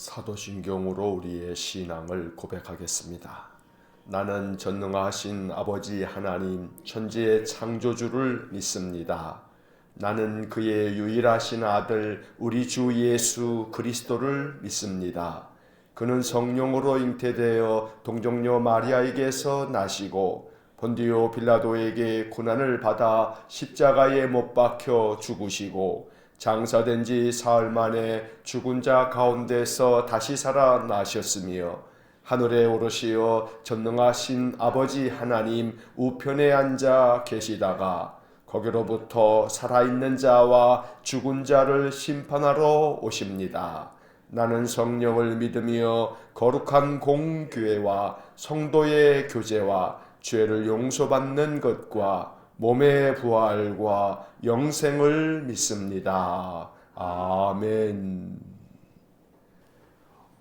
사도신경으로 우리의 신앙을 고백하겠습니다. 나는 전능하신 아버지 하나님 천지의 창조주를 믿습니다. 나는 그의 유일하신 아들 우리 주 예수 그리스도를 믿습니다. 그는 성령으로 잉태되어 동정녀 마리아에게서 나시고 본디오 빌라도에게 고난을 받아 십자가에 못 박혀 죽으시고 장사된 지 사흘 만에 죽은 자 가운데서 다시 살아나셨으며 하늘에 오르시어 전능하신 아버지 하나님 우편에 앉아 계시다가 거기로부터 살아있는 자와 죽은 자를 심판하러 오십니다. 나는 성령을 믿으며 거룩한 공교회와 성도의 교제와 죄를 용서받는 것과 몸의 부활과 영생을 믿습니다. 아멘.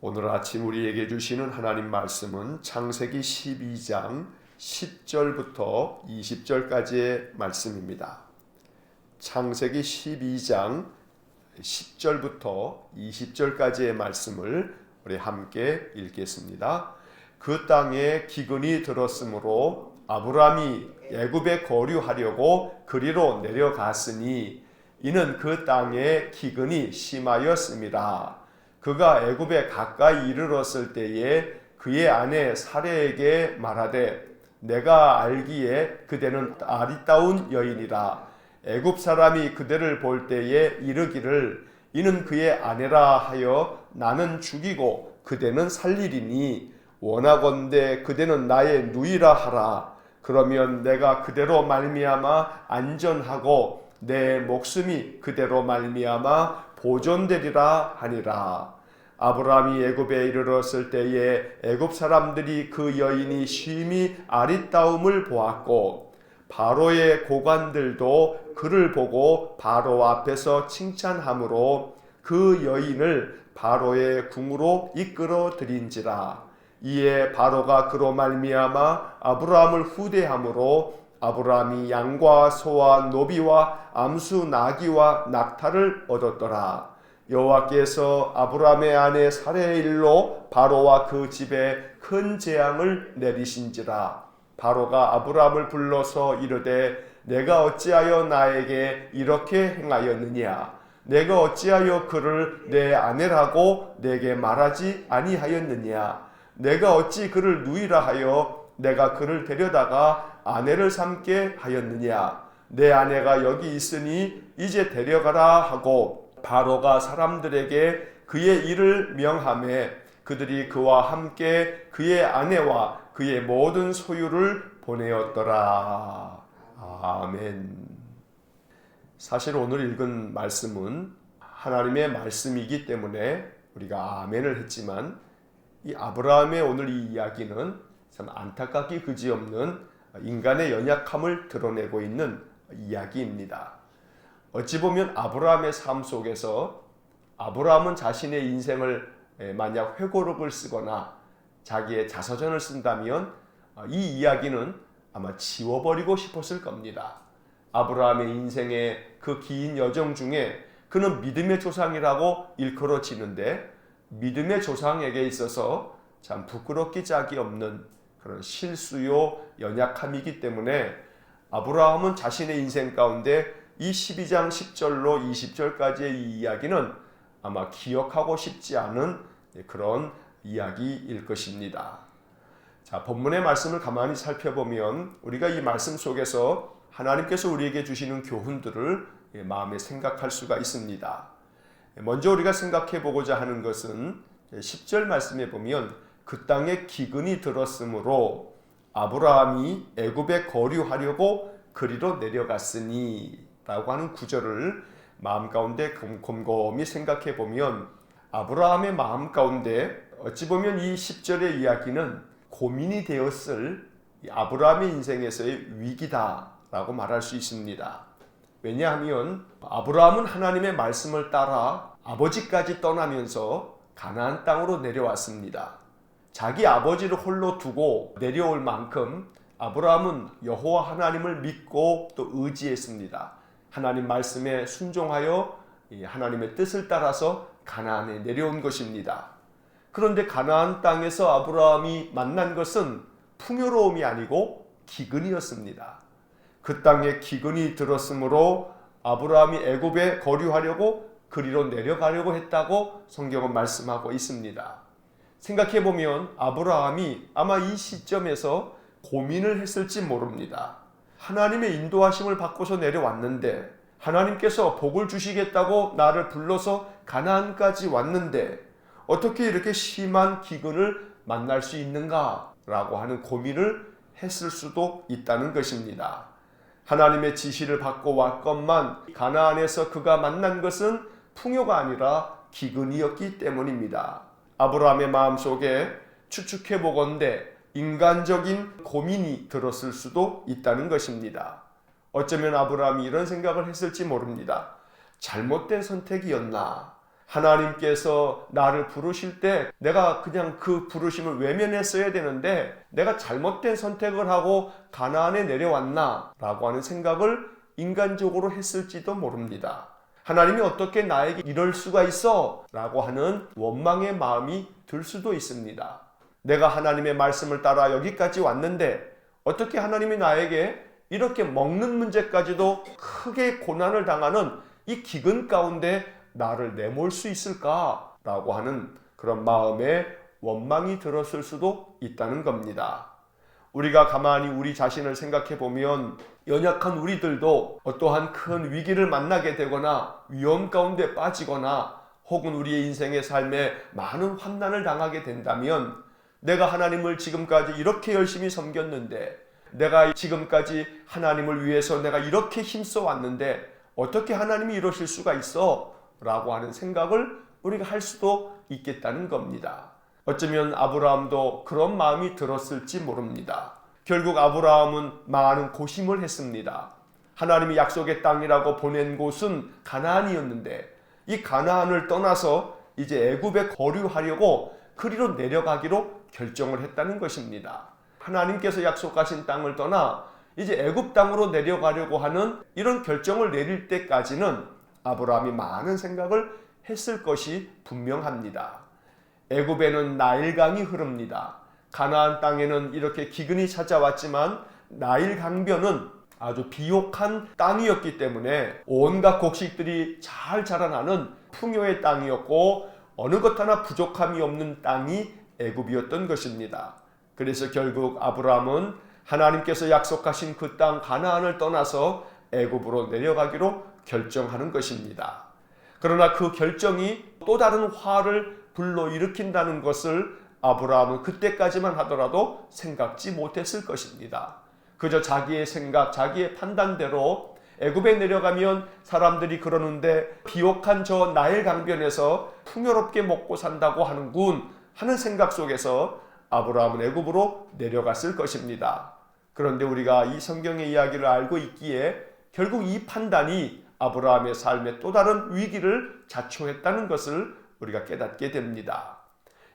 오늘 아침 우리에게 주시는 하나님 말씀은 창세기 12장 10절부터 20절까지의 말씀입니다. 창세기 12장 10절부터 20절까지의 말씀을 우리 함께 읽겠습니다. 그 땅에 기근이 들었으므로 아브람이 애굽에 거류하려고 그리로 내려갔으니 이는 그 땅에 기근이 심하였습니다. 그가 애굽에 가까이 이르렀을 때에 그의 아내 사레에게 말하되 내가 알기에 그대는 아리따운 여인이라. 애굽 사람이 그대를 볼 때에 이르기를 이는 그의 아내라 하여 나는 죽이고 그대는 살리리니 원하건대 그대는 나의 누이라 하라. 그러면 내가 그대로 말미암아 안전하고 내 목숨이 그대로 말미암아 보존되리라 하니라. 아브라함이 애굽에 이르렀을 때에 애굽 사람들이 그 여인이 심히 아리따움을 보았고 바로의 고관들도 그를 보고 바로 앞에서 칭찬하므로 그 여인을 바로의 궁으로 이끌어 들인지라. 이에 바로가 그로 말미암아 아브라함을 후대함으로 아브라함이 양과 소와 노비와 암수 나귀와 낙타를 얻었더라. 여호와께서 아브라함의 아내 사레의 일로 바로와 그 집에 큰 재앙을 내리신지라. 바로가 아브라함을 불러서 이르되 내가 어찌하여 나에게 이렇게 행하였느냐? 내가 어찌하여 그를 내 아내라고 내게 말하지 아니하였느냐? 내가 어찌 그를 누이라 하여 내가 그를 데려다가 아내를 삼게 하였느냐? 내 아내가 여기 있으니 이제 데려가라 하고 바로가 사람들에게 그의 일을 명하매 그들이 그와 함께 그의 아내와 그의 모든 소유를 보내었더라. 아멘. 사실 오늘 읽은 말씀은 하나님의 말씀이기 때문에 우리가 아멘을 했지만 이 아브라함의 오늘 이 이야기는 참 안타깝기 그지없는 인간의 연약함을 드러내고 있는 이야기입니다. 어찌 보면 아브라함의 삶 속에서 아브라함은 자신의 인생을 만약 회고록을 쓰거나 자기의 자서전을 쓴다면 이 이야기는 아마 지워버리고 싶었을 겁니다. 아브라함의 인생의 그 긴 여정 중에 그는 믿음의 조상이라고 일컬어지는데 믿음의 조상에게 있어서 참 부끄럽기 짝이 없는 그런 실수요 연약함이기 때문에 아브라함은 자신의 인생 가운데 이 12장 10절로 20절까지의 이 이야기는 아마 기억하고 싶지 않은 그런 이야기일 것입니다. 자, 본문의 말씀을 가만히 살펴보면 우리가 이 말씀 속에서 하나님께서 우리에게 주시는 교훈들을 마음에 생각할 수가 있습니다. 먼저 우리가 생각해 보고자 하는 것은 10절 말씀에 보면 그 땅에 기근이 들었으므로 아브라함이 애굽에 거류하려고 그리로 내려갔으니 라고 하는 구절을 마음 가운데 곰곰이 생각해 보면 아브라함의 마음 가운데 어찌 보면 이 10절의 이야기는 고민이 되었을 아브라함의 인생에서의 위기다라고 말할 수 있습니다. 왜냐하면 아브라함은 하나님의 말씀을 따라 아버지까지 떠나면서 가나안 땅으로 내려왔습니다. 자기 아버지를 홀로 두고 내려올 만큼 아브라함은 여호와 하나님을 믿고 또 의지했습니다. 하나님 말씀에 순종하여 하나님의 뜻을 따라서 가나안에 내려온 것입니다. 그런데 가나안 땅에서 아브라함이 만난 것은 풍요로움이 아니고 기근이었습니다. 그 땅에 기근이 들었으므로 아브라함이 애굽에 거류하려고 그리로 내려가려고 했다고 성경은 말씀하고 있습니다. 생각해보면 아브라함이 아마 이 시점에서 고민을 했을지 모릅니다. 하나님의 인도하심을 받고서 내려왔는데, 하나님께서 복을 주시겠다고 나를 불러서 가나안까지 왔는데 어떻게 이렇게 심한 기근을 만날 수 있는가 라고 하는 고민을 했을 수도 있다는 것입니다. 하나님의 지시를 받고 왔건만 가나안에서 그가 만난 것은 풍요가 아니라 기근이었기 때문입니다. 아브라함의 마음속에 추측해보건대 인간적인 고민이 들었을 수도 있다는 것입니다. 어쩌면 아브라함이 이런 생각을 했을지 모릅니다. 잘못된 선택이었나? 하나님께서 나를 부르실 때 내가 그냥 그 부르심을 외면했어야 되는데 내가 잘못된 선택을 하고 가나안에 내려왔나? 라고 하는 생각을 인간적으로 했을지도 모릅니다. 하나님이 어떻게 나에게 이럴 수가 있어? 라고 하는 원망의 마음이 들 수도 있습니다. 내가 하나님의 말씀을 따라 여기까지 왔는데 어떻게 하나님이 나에게 이렇게 먹는 문제까지도 크게 고난을 당하는 이 기근 가운데 나를 내몰 수 있을까라고 하는 그런 마음에 원망이 들었을 수도 있다는 겁니다. 우리가 가만히 우리 자신을 생각해 보면 연약한 우리들도 어떠한 큰 위기를 만나게 되거나 위험 가운데 빠지거나 혹은 우리의 인생의 삶에 많은 환난을 당하게 된다면 내가 하나님을 지금까지 이렇게 열심히 섬겼는데, 내가 지금까지 하나님을 위해서 내가 이렇게 힘써 왔는데 어떻게 하나님이 이러실 수가 있어? 라고 하는 생각을 우리가 할 수도 있겠다는 겁니다. 어쩌면 아브라함도 그런 마음이 들었을지 모릅니다. 결국 아브라함은 많은 고심을 했습니다. 하나님이 약속의 땅이라고 보낸 곳은 가나안이었는데 이 가나안을 떠나서 이제 애굽에 거류하려고 그리로 내려가기로 결정을 했다는 것입니다. 하나님께서 약속하신 땅을 떠나 이제 애굽 땅으로 내려가려고 하는 이런 결정을 내릴 때까지는 아브라함이 많은 생각을 했을 것이 분명합니다. 애굽에는 나일강이 흐릅니다. 가나안 땅에는 이렇게 기근이 찾아왔지만 나일 강변은 아주 비옥한 땅이었기 때문에 온갖 곡식들이 잘 자라나는 풍요의 땅이었고 어느 것 하나 부족함이 없는 땅이 애굽이었던 것입니다. 그래서 결국 아브라함은 하나님께서 약속하신 그 땅 가나안을 떠나서 애굽으로 내려가기로 결정하는 것입니다. 그러나 그 결정이 또 다른 화를 불러일으킨다는 것을 아브라함은 그때까지만 하더라도 생각지 못했을 것입니다. 그저 자기의 생각, 자기의 판단대로 애굽에 내려가면 사람들이 그러는데 비옥한 저 나일 강변에서 풍요롭게 먹고 산다고 하는군 하는 생각 속에서 아브라함은 애굽으로 내려갔을 것입니다. 그런데 우리가 이 성경의 이야기를 알고 있기에 결국 이 판단이 아브라함의 삶에 또 다른 위기를 자초했다는 것을 우리가 깨닫게 됩니다.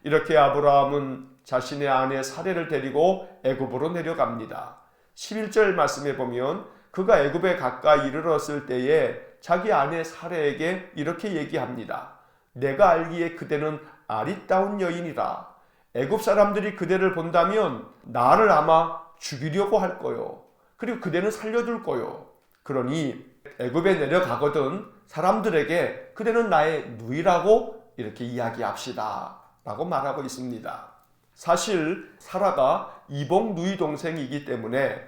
이렇게 아브라함은 자신의 아내 사레를 데리고 애굽으로 내려갑니다. 11절 말씀에 보면 그가 애굽에 가까이 이르렀을 때에 자기 아내 사레에게 이렇게 얘기합니다. 내가 알기에 그대는 아리따운 여인이라. 애굽 사람들이 그대를 본다면 나를 아마 죽이려고 할 거요. 그리고 그대는 살려둘 거요. 그러니 애굽에 내려가거든 사람들에게 그대는 나의 누이라고 이렇게 이야기합시다 라고 말하고 있습니다. 사실 사라가 이복 누이 동생이기 때문에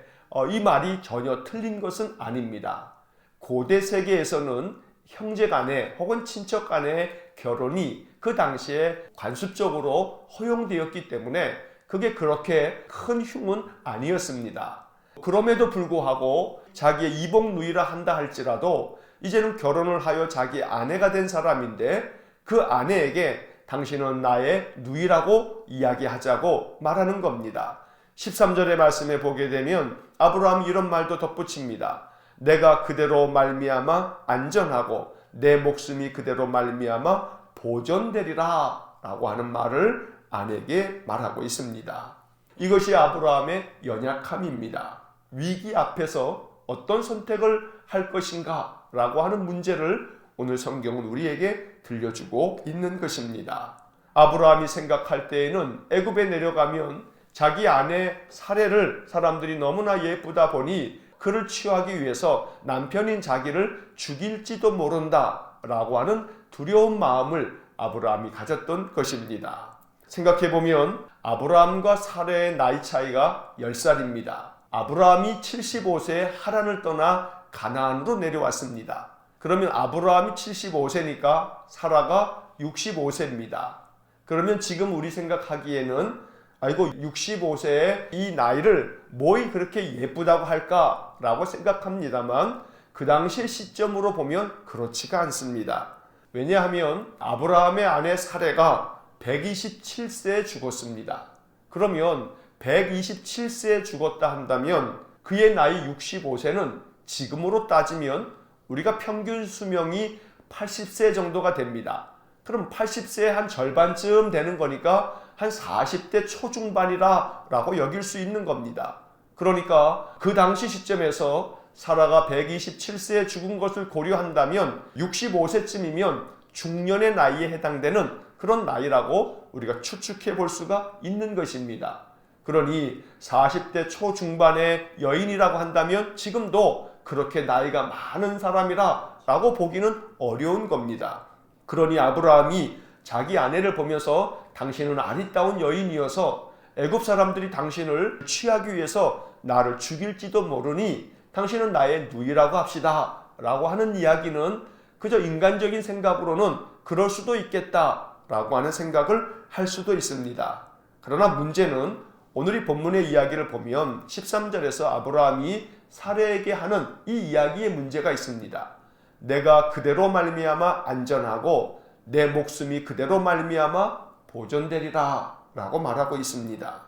이 말이 전혀 틀린 것은 아닙니다. 고대 세계에서는 형제 간에 혹은 친척 간의 결혼이 그 당시에 관습적으로 허용되었기 때문에 그게 그렇게 큰 흉은 아니었습니다. 그럼에도 불구하고 자기의 이복 누이라 한다 할지라도 이제는 결혼을 하여 자기 아내가 된 사람인데 그 아내에게 당신은 나의 누이라고 이야기하자고 말하는 겁니다. 13절의 말씀에 보게 되면 아브라함이 이런 말도 덧붙입니다. 내가 그대로 말미암아 안전하고 내 목숨이 그대로 말미암아 보존되리라 라고 하는 말을 아내에게 말하고 있습니다. 이것이 아브라함의 연약함입니다. 위기 앞에서 어떤 선택을 할 것인가 라고 하는 문제를 오늘 성경은 우리에게 들려주고 있는 것입니다. 아브라함이 생각할 때에는 애굽에 내려가면 자기 아내 사레를 사람들이 너무나 예쁘다 보니 그를 취하기 위해서 남편인 자기를 죽일지도 모른다 라고 하는 두려운 마음을 아브라함이 가졌던 것입니다. 생각해보면 아브라함과 사레의 나이 차이가 10살입니다. 아브라함이 75세에 하란을 떠나 가나안으로 내려왔습니다. 그러면 아브라함이 75세니까 사라가 65세입니다. 그러면 지금 우리 생각하기에는 아이고 65세의 이 나이를 뭐이 그렇게 예쁘다고 할까라고 생각합니다만 그 당시의 시점으로 보면 그렇지가 않습니다. 왜냐하면 아브라함의 아내 사레가 127세에 죽었습니다. 그러면 127세에 죽었다 한다면 그의 나이 65세는 지금으로 따지면 우리가 평균 수명이 80세 정도가 됩니다. 그럼 80세의 한 절반쯤 되는 거니까 한 40대 초중반이라 라고 여길 수 있는 겁니다. 그러니까 그 당시 시점에서 사라가 127세에 죽은 것을 고려한다면 65세쯤이면 중년의 나이에 해당되는 그런 나이라고 우리가 추측해 볼 수가 있는 것입니다. 그러니 40대 초중반의 여인이라고 한다면 지금도 그렇게 나이가 많은 사람이라 라고 보기는 어려운 겁니다. 그러니 아브라함이 자기 아내를 보면서 당신은 아리따운 여인이어서 애굽 사람들이 당신을 취하기 위해서 나를 죽일지도 모르니 당신은 나의 누이라고 합시다 라고 하는 이야기는 그저 인간적인 생각으로는 그럴 수도 있겠다 라고 하는 생각을 할 수도 있습니다. 그러나 문제는 오늘 이 본문의 이야기를 보면 13절에서 아브라함이 사레에게 하는 이 이야기에 문제가 있습니다. 내가 그대로 말미암아 안전하고 내 목숨이 그대로 말미암아 보존되리라 라고 말하고 있습니다.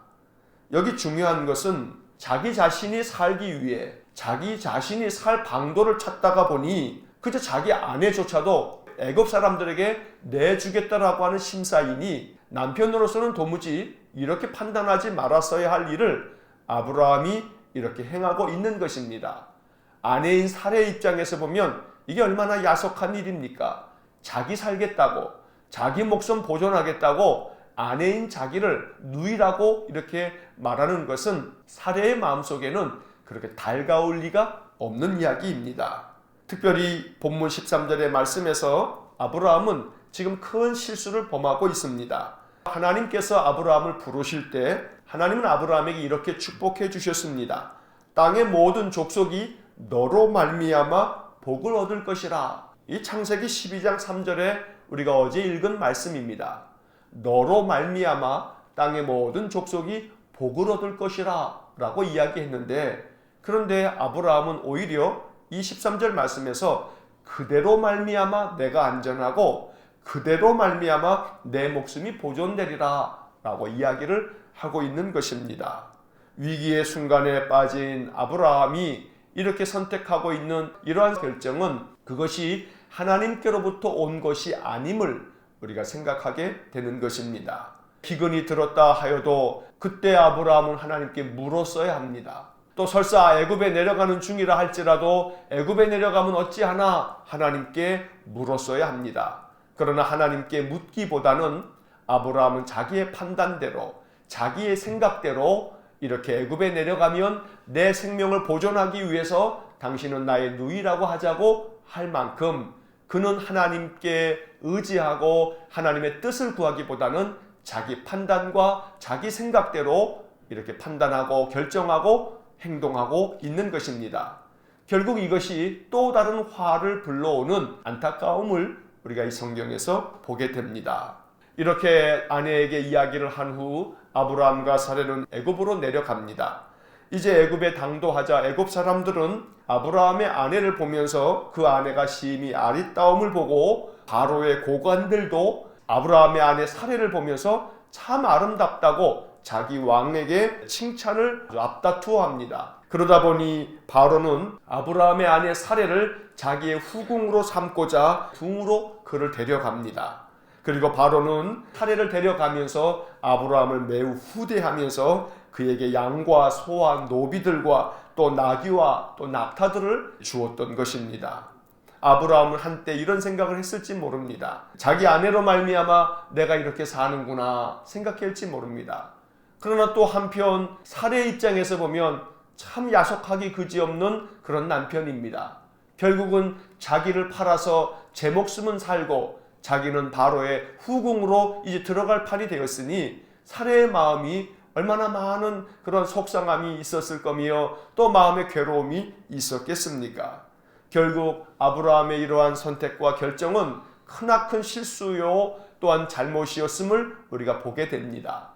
여기 중요한 것은 자기 자신이 살기 위해 자기 자신이 살 방도를 찾다가 보니 그저 자기 아내조차도 애굽 사람들에게 내주겠다라고 하는 심사이니 남편으로서는 도무지 이렇게 판단하지 말았어야 할 일을 아브라함이 이렇게 행하고 있는 것입니다. 아내인 사레의 입장에서 보면 이게 얼마나 야속한 일입니까? 자기 살겠다고, 자기 목숨 보존하겠다고 아내인 자기를 누이라고 이렇게 말하는 것은 사레의 마음속에는 그렇게 달가울 리가 없는 이야기입니다. 특별히 본문 13절의 말씀에서 아브라함은 지금 큰 실수를 범하고 있습니다. 하나님께서 아브라함을 부르실 때 하나님은 아브라함에게 이렇게 축복해 주셨습니다. 땅의 모든 족속이 너로 말미암아 복을 얻을 것이라. 이 창세기 12장 3절에 우리가 어제 읽은 말씀입니다. 너로 말미암아 땅의 모든 족속이 복을 얻을 것이라 라고 이야기했는데, 그런데 아브라함은 오히려 이 13절 말씀에서 그대로 말미암아 내가 안전하고 그대로 말미암아 내 목숨이 보존되리라 라고 이야기를 하고 있는 것입니다. 위기의 순간에 빠진 아브라함이 이렇게 선택하고 있는 이러한 결정은 그것이 하나님께로부터 온 것이 아님을 우리가 생각하게 되는 것입니다. 기근이 들었다 하여도 그때 아브라함은 하나님께 물었어야 합니다. 또 설사 애굽에 내려가는 중이라 할지라도 애굽에 내려가면 어찌하나 하나님께 물었어야 합니다. 그러나 하나님께 묻기보다는 아브라함은 자기의 판단대로, 자기의 생각대로 이렇게 애굽에 내려가면 내 생명을 보존하기 위해서 당신은 나의 누이라고 하자고 할 만큼 그는 하나님께 의지하고 하나님의 뜻을 구하기보다는 자기 판단과 자기 생각대로 이렇게 판단하고 결정하고 행동하고 있는 것입니다. 결국 이것이 또 다른 화를 불러오는 안타까움을 우리가 이 성경에서 보게 됩니다. 이렇게 아내에게 이야기를 한 후 아브라함과 사레는 애굽으로 내려갑니다. 이제 애굽에 당도하자 애굽 사람들은 아브라함의 아내를 보면서 그 아내가 심히 아리따움을 보고 바로의 고관들도 아브라함의 아내 사레를 보면서 참 아름답다고 자기 왕에게 칭찬을 앞다투어합니다. 그러다 보니 바로는 아브라함의 아내 사레를 자기의 후궁으로 삼고자 둥으로 그를 데려갑니다. 그리고 바로는 사레를 데려가면서 아브라함을 매우 후대하면서 그에게 양과 소와 노비들과 또 나귀와 또 낙타들을 주었던 것입니다. 아브라함은 한때 이런 생각을 했을지 모릅니다. 자기 아내로 말미암아 내가 이렇게 사는구나 생각할지 모릅니다. 그러나 또 한편 사례의 입장에서 보면 참 야속하기 그지없는 그런 남편입니다. 결국은 자기를 팔아서 제 목숨은 살고 자기는 바로의 후궁으로 이제 들어갈 판이 되었으니 사례의 마음이 얼마나 많은 그런 속상함이 있었을 거며 또 마음의 괴로움이 있었겠습니까? 결국 아브라함의 이러한 선택과 결정은 크나큰 실수요 또한 잘못이었음을 우리가 보게 됩니다.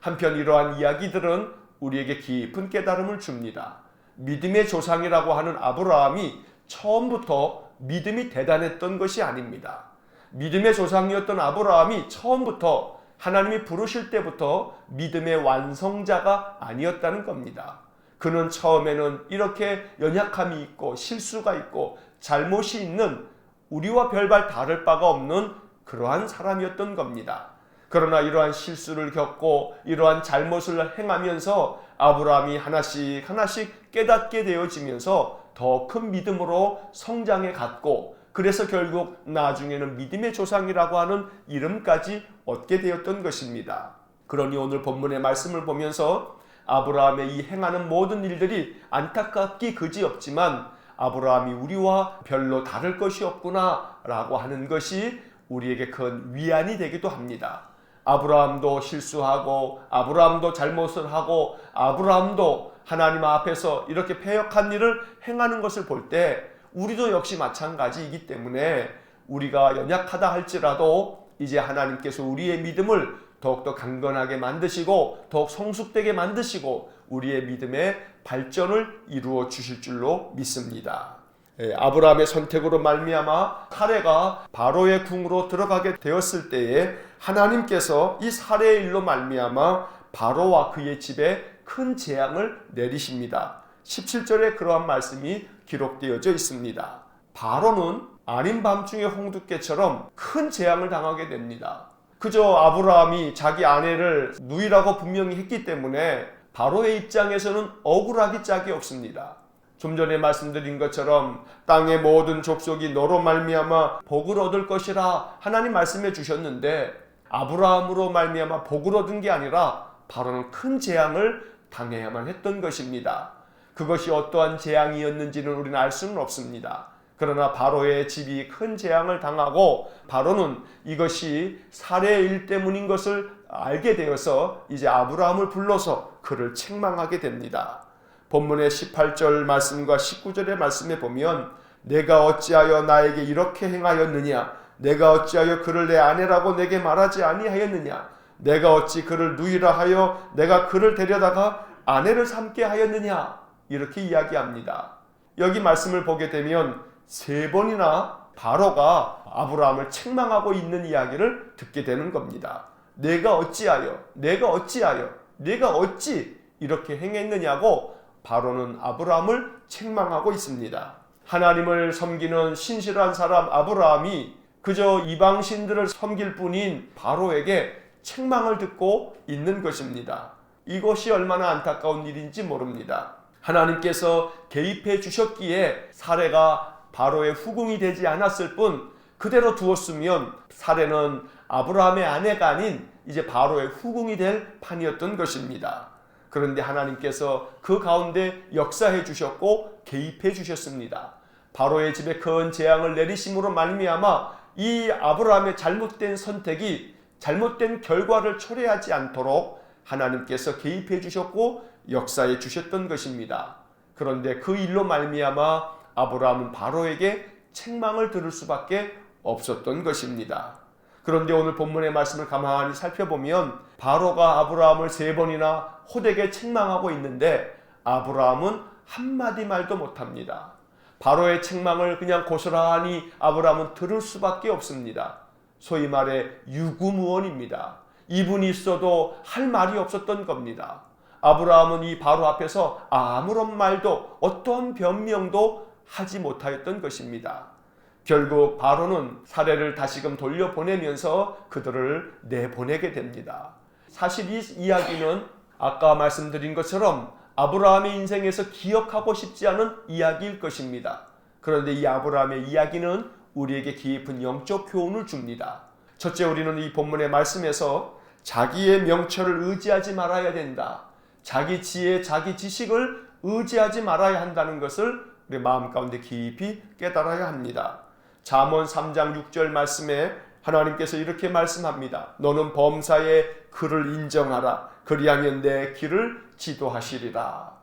한편 이러한 이야기들은 우리에게 깊은 깨달음을 줍니다. 믿음의 조상이라고 하는 아브라함이 처음부터 믿음이 대단했던 것이 아닙니다. 믿음의 조상이었던 아브라함이 처음부터 하나님이 부르실 때부터 믿음의 완성자가 아니었다는 겁니다. 그는 처음에는 이렇게 연약함이 있고 실수가 있고 잘못이 있는 우리와 별반 다를 바가 없는 그러한 사람이었던 겁니다. 그러나 이러한 실수를 겪고 이러한 잘못을 행하면서 아브라함이 하나씩 깨닫게 되어지면서 더 큰 믿음으로 성장해 갔고 그래서 결국 나중에는 믿음의 조상이라고 하는 이름까지 얻게 되었던 것입니다. 그러니 오늘 본문의 말씀을 보면서 아브라함의 이 행하는 모든 일들이 안타깝기 그지없지만 아브라함이 우리와 별로 다를 것이 없구나 라고 하는 것이 우리에게 큰 위안이 되기도 합니다. 아브라함도 실수하고 아브라함도 잘못을 하고 아브라함도 하나님 앞에서 이렇게 패역한 일을 행하는 것을 볼 때 우리도 역시 마찬가지이기 때문에 우리가 연약하다 할지라도 이제 하나님께서 우리의 믿음을 더욱더 강건하게 만드시고 더욱 성숙되게 만드시고 우리의 믿음의 발전을 이루어 주실 줄로 믿습니다. 아브라함의 선택으로 말미암아 사레가 바로의 궁으로 들어가게 되었을 때에 하나님께서 이 사레의 일로 말미암아 바로와 그의 집에 큰 재앙을 내리십니다. 17절에 그러한 말씀이 기록되어져 있습니다. 바로는 아닌 밤중의 홍두깨처럼 큰 재앙을 당하게 됩니다. 그저 아브라함이 자기 아내를 누이라고 분명히 했기 때문에 바로의 입장에서는 억울하기 짝이 없습니다. 좀 전에 말씀드린 것처럼 땅의 모든 족속이 너로 말미암아 복을 얻을 것이라 하나님 말씀해 주셨는데 아브라함으로 말미암아 복을 얻은 게 아니라 바로는 큰 재앙을 당해야만 했던 것입니다. 그것이 어떠한 재앙이었는지는 우리는 알 수는 없습니다. 그러나 바로의 집이 큰 재앙을 당하고 바로는 이것이 사례의 일 때문인 것을 알게 되어서 이제 아브라함을 불러서 그를 책망하게 됩니다. 본문의 18절 말씀과 19절의 말씀에 보면 내가 어찌하여 나에게 이렇게 행하였느냐 내가 어찌하여 그를 내 아내라고 내게 말하지 아니하였느냐 내가 어찌 그를 누이라 하여 내가 그를 데려다가 아내를 삼게 하였느냐 이렇게 이야기합니다. 여기 말씀을 보게 되면 3번이나 바로가 아브라함을 책망하고 있는 이야기를 듣게 되는 겁니다. 내가 어찌하여 내가 어찌 이렇게 행했느냐고 바로는 아브라함을 책망하고 있습니다. 하나님을 섬기는 신실한 사람 아브라함이 그저 이방신들을 섬길 뿐인 바로에게 책망을 듣고 있는 것입니다. 이것이 얼마나 안타까운 일인지 모릅니다. 하나님께서 개입해 주셨기에 사레가 바로의 후궁이 되지 않았을 뿐 그대로 두었으면 사레는 아브라함의 아내가 아닌 이제 바로의 후궁이 될 판이었던 것입니다. 그런데 하나님께서 그 가운데 역사해 주셨고 개입해 주셨습니다. 바로의 집에 큰 재앙을 내리심으로 말미암아 이 아브라함의 잘못된 선택이 잘못된 결과를 초래하지 않도록 하나님께서 개입해 주셨고 역사해 주셨던 것입니다. 그런데 그 일로 말미암아 아브라함은 바로에게 책망을 들을 수밖에 없었던 것입니다. 그런데 오늘 본문의 말씀을 가만히 살펴보면 바로가 아브라함을 3번이나 호되게 책망하고 있는데 아브라함은 한마디 말도 못합니다. 바로의 책망을 그냥 고스란히 아브라함은 들을 수밖에 없습니다. 소위 말해 유구무원입니다. 이분이 있어도 할 말이 없었던 겁니다. 아브라함은 이 바로 앞에서 아무런 말도 어떤 변명도 하지 못하였던 것입니다. 결국 바로는 사례를 다시금 돌려보내면서 그들을 내보내게 됩니다. 사실 이 이야기는 아까 말씀드린 것처럼 아브라함의 인생에서 기억하고 싶지 않은 이야기일 것입니다. 그런데 이 아브라함의 이야기는 우리에게 깊은 영적 교훈을 줍니다. 첫째, 우리는 이 본문의 말씀에서 자기의 명철을 의지하지 말아야 된다. 자기 지혜, 자기 지식을 의지하지 말아야 한다는 것을 우리 마음 가운데 깊이 깨달아야 합니다. 잠언 3장 6절 말씀에 하나님께서 이렇게 말씀합니다. 너는 범사에 그를 인정하라. 그리하면 내 길을 지도하시리라.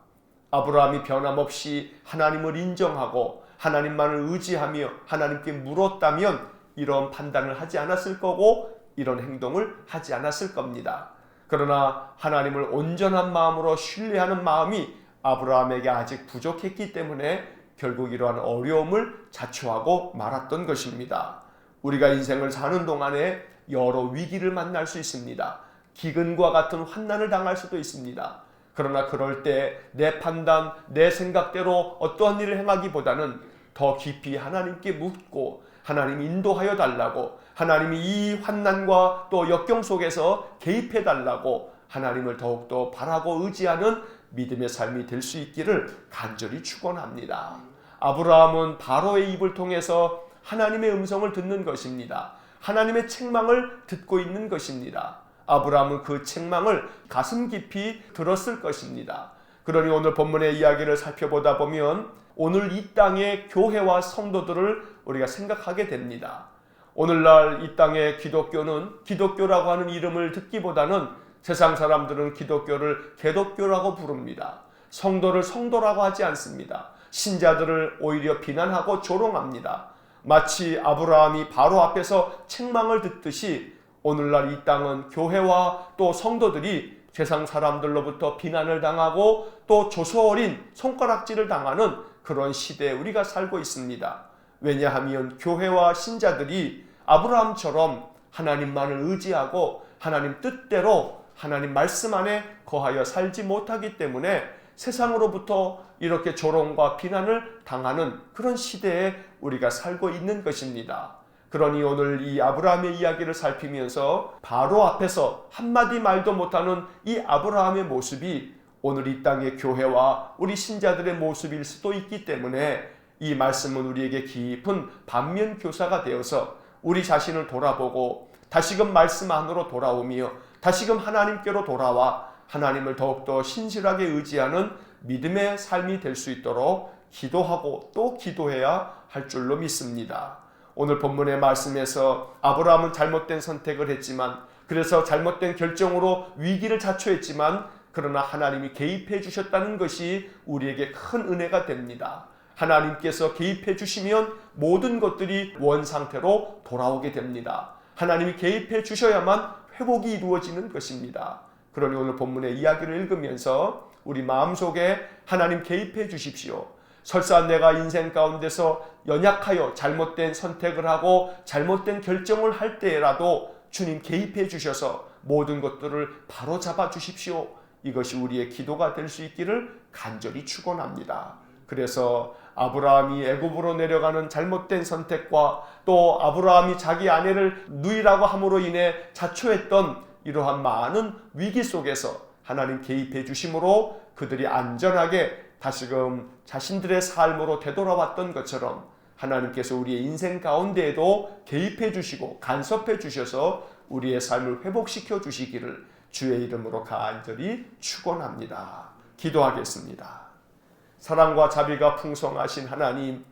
아브라함이 변함없이 하나님을 인정하고 하나님만을 의지하며 하나님께 물었다면 이런 판단을 하지 않았을 거고 이런 행동을 하지 않았을 겁니다. 그러나 하나님을 온전한 마음으로 신뢰하는 마음이 아브라함에게 아직 부족했기 때문에 결국 이러한 어려움을 자초하고 말았던 것입니다. 우리가 인생을 사는 동안에 여러 위기를 만날 수 있습니다. 기근과 같은 환난을 당할 수도 있습니다. 그러나 그럴 때 내 판단, 내 생각대로 어떠한 일을 행하기보다는 더 깊이 하나님께 묻고 하나님 인도하여 달라고, 하나님이 이 환난과 또 역경 속에서 개입해 달라고 하나님을 더욱더 바라고 의지하는 믿음의 삶이 될 수 있기를 간절히 축원합니다. 아브라함은 바로의 입을 통해서 하나님의 음성을 듣는 것입니다. 하나님의 책망을 듣고 있는 것입니다. 아브라함은 그 책망을 가슴 깊이 들었을 것입니다. 그러니 오늘 본문의 이야기를 살펴보다 보면 오늘 이 땅의 교회와 성도들을 우리가 생각하게 됩니다. 오늘날 이 땅의 기독교는 기독교라고 하는 이름을 듣기보다는 세상 사람들은 기독교를 개독교라고 부릅니다. 성도를 성도라고 하지 않습니다. 신자들을 오히려 비난하고 조롱합니다. 마치 아브라함이 바로 앞에서 책망을 듣듯이 오늘날 이 땅은 교회와 또 성도들이 세상 사람들로부터 비난을 당하고 또 조소어린 손가락질을 당하는 그런 시대에 우리가 살고 있습니다. 왜냐하면 교회와 신자들이 아브라함처럼 하나님만을 의지하고 하나님 뜻대로 하나님 말씀 안에 거하여 살지 못하기 때문에 세상으로부터 이렇게 조롱과 비난을 당하는 그런 시대에 우리가 살고 있는 것입니다. 그러니 오늘 이 아브라함의 이야기를 살피면서 바로 앞에서 한마디 말도 못하는 이 아브라함의 모습이 오늘 이 땅의 교회와 우리 신자들의 모습일 수도 있기 때문에 이 말씀은 우리에게 깊은 반면교사가 되어서 우리 자신을 돌아보고 다시금 말씀 안으로 돌아오며 다시금 하나님께로 돌아와 하나님을 더욱더 신실하게 의지하는 믿음의 삶이 될 수 있도록 기도하고 또 기도해야 할 줄로 믿습니다. 오늘 본문의 말씀에서 아브라함은 잘못된 선택을 했지만, 그래서 잘못된 결정으로 위기를 자초했지만 그러나 하나님이 개입해 주셨다는 것이 우리에게 큰 은혜가 됩니다. 하나님께서 개입해 주시면 모든 것들이 원상태로 돌아오게 됩니다. 하나님이 개입해 주셔야만 회복이 이루어지는 것입니다. 그러니 오늘 본문의 이야기를 읽으면서 우리 마음속에 하나님 개입해 주십시오. 설사 내가 인생 가운데서 연약하여 잘못된 선택을 하고 잘못된 결정을 할 때라도 주님 개입해 주셔서 모든 것들을 바로잡아 주십시오. 이것이 우리의 기도가 될 수 있기를 간절히 축원합니다. 그래서 아브라함이 애굽으로 내려가는 잘못된 선택과 또 아브라함이 자기 아내를 누이라고 함으로 인해 자초했던 이러한 많은 위기 속에서 하나님 개입해 주심으로 그들이 안전하게 다시금 자신들의 삶으로 되돌아왔던 것처럼 하나님께서 우리의 인생 가운데에도 개입해 주시고 간섭해 주셔서 우리의 삶을 회복시켜 주시기를 주의 이름으로 간절히 축원합니다. 기도하겠습니다. 사랑과 자비가 풍성하신 하나님,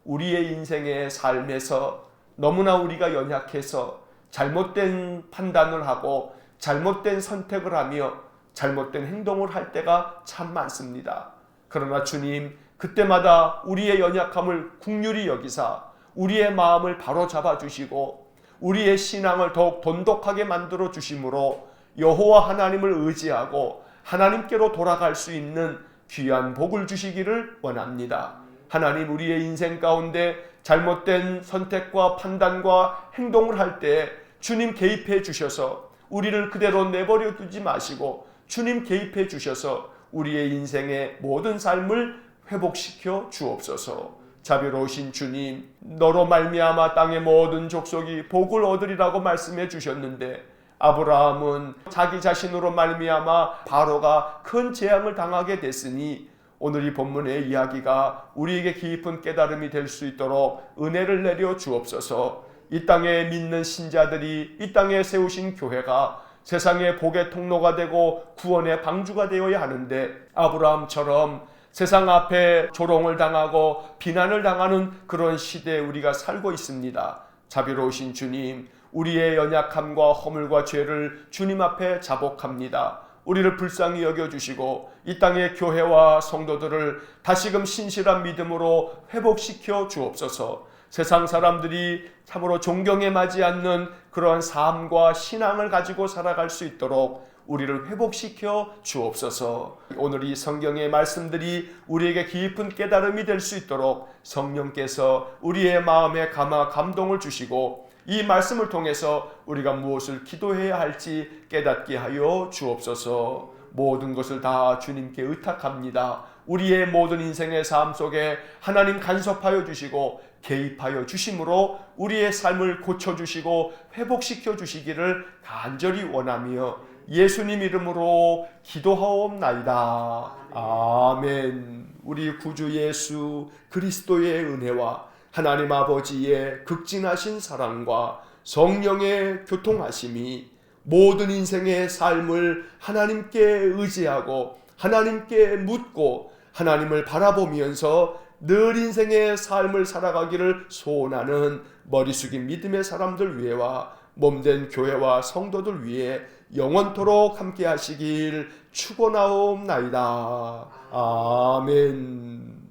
우리의 인생의 삶에서 너무나 우리가 연약해서 잘못된 판단을 하고 잘못된 선택을 하며 잘못된 행동을 할 때가 참 많습니다. 그러나 주님, 그때마다 우리의 연약함을 긍휼히 여기사 우리의 마음을 바로잡아 주시고 우리의 신앙을 더욱 돈독하게 만들어 주심으로 여호와 하나님을 의지하고 하나님께로 돌아갈 수 있는 귀한 복을 주시기를 원합니다. 하나님, 우리의 인생 가운데 잘못된 선택과 판단과 행동을 할 때 주님 개입해 주셔서 우리를 그대로 내버려 두지 마시고 주님 개입해 주셔서 우리의 인생의 모든 삶을 회복시켜 주옵소서. 자비로우신 주님, 너로 말미암아 땅의 모든 족속이 복을 얻으리라고 말씀해 주셨는데 아브라함은 자기 자신으로 말미암아 바로가 큰 재앙을 당하게 됐으니 오늘 이 본문의 이야기가 우리에게 깊은 깨달음이 될 수 있도록 은혜를 내려 주옵소서. 이 땅에 믿는 신자들이, 이 땅에 세우신 교회가 세상의 복의 통로가 되고 구원의 방주가 되어야 하는데, 아브라함처럼 세상 앞에 조롱을 당하고 비난을 당하는 그런 시대에 우리가 살고 있습니다. 자비로우신 주님, 우리의 연약함과 허물과 죄를 주님 앞에 자복합니다. 우리를 불쌍히 여겨주시고 이 땅의 교회와 성도들을 다시금 신실한 믿음으로 회복시켜 주옵소서. 세상 사람들이 참으로 존경에 맞지 않는 그러한 삶과 신앙을 가지고 살아갈 수 있도록 우리를 회복시켜 주옵소서. 오늘 이 성경의 말씀들이 우리에게 깊은 깨달음이 될 수 있도록 성령께서 우리의 마음에 감동을 주시고 이 말씀을 통해서 우리가 무엇을 기도해야 할지 깨닫게 하여 주옵소서. 모든 것을 다 주님께 의탁합니다. 우리의 모든 인생의 삶 속에 하나님 간섭하여 주시고 개입하여 주심으로 우리의 삶을 고쳐주시고 회복시켜 주시기를 간절히 원하며 예수님 이름으로 기도하옵나이다. 아멘. 우리 구주 예수 그리스도의 은혜와 하나님 아버지의 극진하신 사랑과 성령의 교통하심이 모든 인생의 삶을 하나님께 의지하고 하나님께 묻고 하나님을 바라보면서 늘 인생의 삶을 살아가기를 소원하는 머리 숙인 믿음의 사람들 위에와 몸된 교회와 성도들 위해 영원토록 함께 하시길 축원하옵나이다. 아멘.